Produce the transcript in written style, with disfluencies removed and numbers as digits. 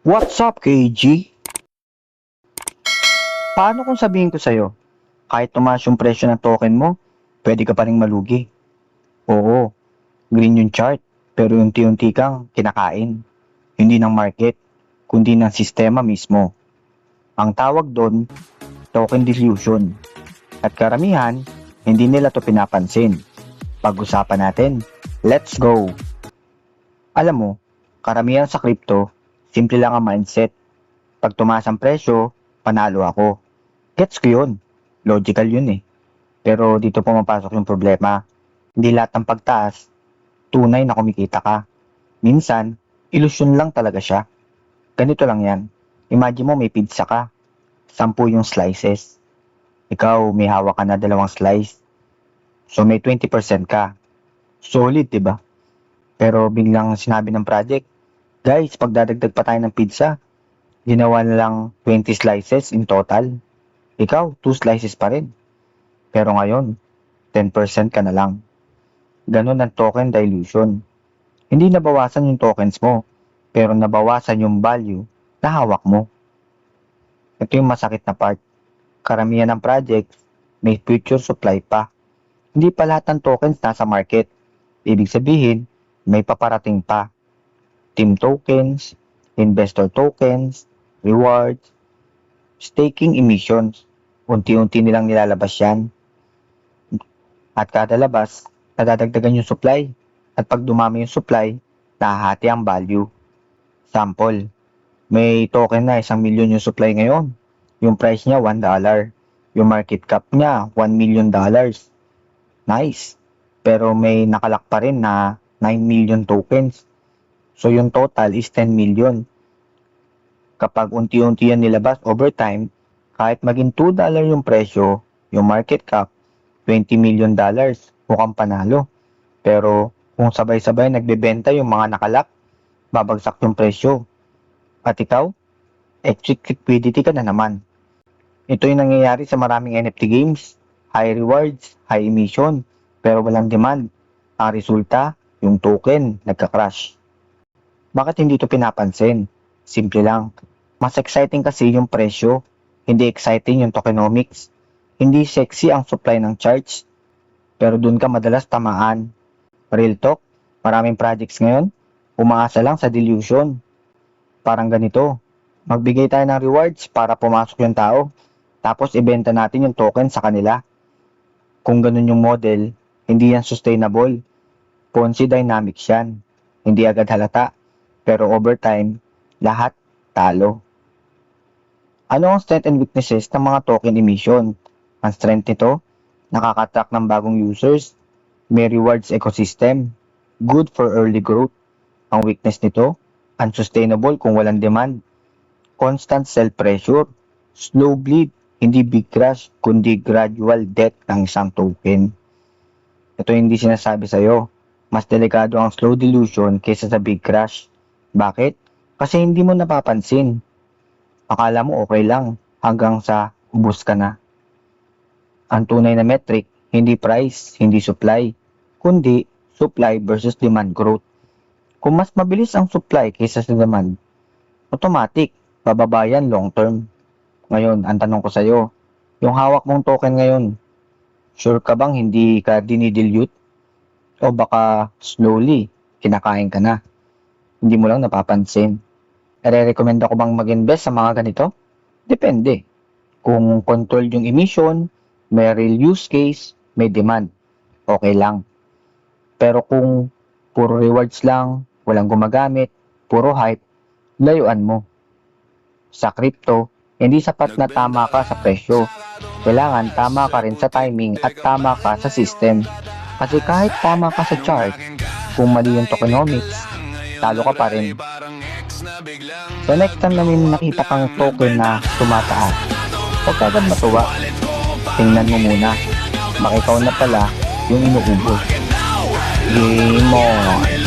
What's up, KG? Paano kung sabihin ko sa'yo, kahit tumaas yung presyo ng token mo, pwede ka pa rin malugi? Oo, green yung chart, pero unti-unti kang kinakain. Hindi ng market, kundi ng sistema mismo. Ang tawag doon, token dilution. At karamihan, hindi nila to pinapansin. Pag-usapan natin, let's go! Alam mo, karamihan sa crypto, simple lang ang mindset. Pag tumaas ang presyo, panalo ako. Gets ko yun. Logical yun eh. Pero dito pumapasok yung problema. Hindi lahat ng pagtaas, tunay na kumikita ka. Minsan, ilusyon lang talaga siya. Ganito lang yan. Imagine mo may pizza ka. 10 yung slices. Ikaw may hawak ka na 2 slice. So may 20% ka. Solid, diba? Pero biglang sinabi ng project, guys, pagdadagdag pa tayo ng pizza, ginawa na lang 20 slices in total. Ikaw, 2 slices pa rin. Pero ngayon, 10% ka na lang. Ganun ang token dilution. Hindi nabawasan yung tokens mo, pero nabawasan yung value na hawak mo. Ito yung masakit na part. Karamihan ng projects, may future supply pa. Hindi pa lahat ng tokens nasa market. Ibig sabihin, may paparating pa. Team tokens, investor tokens, rewards, staking emissions. Unti-unti nilang nilalabas yan. At kada labas, nadadagdagan yung supply. At pag dumami yung supply, nahahati ang value. Sample, may token na 1,000,000 yung supply ngayon. Yung price niya $1. Yung market cap niya $1,000,000. Nice. Pero may nakalak pa rin na 9 million tokens. So yung total is 10 million. Kapag unti-unti yan nilabas over time, kahit maging $2 yung presyo, yung market cap, $20 million, mukhang panalo. Pero kung sabay-sabay nagbebenta yung mga nakalak, babagsak yung presyo. At ikaw, exit liquidity ka na naman. Ito yung nangyayari sa maraming NFT games. High rewards, high emission, pero walang demand. Ang resulta, yung token nagka-crash. Bakit hindi ito pinapansin? Simple lang. Mas exciting kasi yung presyo. Hindi exciting yung tokenomics. Hindi sexy ang supply ng charts. Pero dun ka madalas tamaan. Real talk, maraming projects ngayon, umaasa lang sa dilution. Parang ganito, magbigay tayo ng rewards para pumasok yung tao, tapos ibenta natin yung token sa kanila. Kung ganun yung model, hindi yan sustainable. Ponzi dynamics yan. Hindi agad halata, pero over time, lahat talo. Ano ang strength and weaknesses ng mga token emission? Ang strength nito, nakaka-attract ng bagong users, may rewards ecosystem, good for early growth. Ang weakness nito, unsustainable kung walang demand, constant sell pressure, slow bleed, hindi big crash, kundi gradual death ng isang token. Ito hindi sinasabi sa'yo, mas delikado ang slow dilution kaysa sa big crash. Bakit? Kasi hindi mo napapansin. Akala mo okay lang hanggang sa ubos ka na. Ang tunay na metric, hindi price, hindi supply, kundi supply versus demand growth. Kung mas mabilis ang supply kaysa sa demand, automatic, bababa yan long term. Ngayon, ang tanong ko sa'yo, yung hawak mong token ngayon, sure ka bang hindi ka dinidilute? O baka slowly, kinakain ka na. Hindi mo lang napapansin. Re-recommend ako bang mag-invest sa mga ganito? Depende. Kung control yung emission, may real use case, may demand, okay lang. Pero kung puro rewards lang, walang gumagamit, puro hype, layuan mo. Sa crypto, hindi sapat na tama ka sa presyo. Kailangan tama ka rin sa timing at tama ka sa system. Kasi kahit tama ka sa chart, kung mali yung tokenomics, talo ka pa rin. So next time na may nakita kang token na tumataas, huwag ka agad matuwa. Tingnan mo muna, baka ikaw na pala yung inuubos. Game on!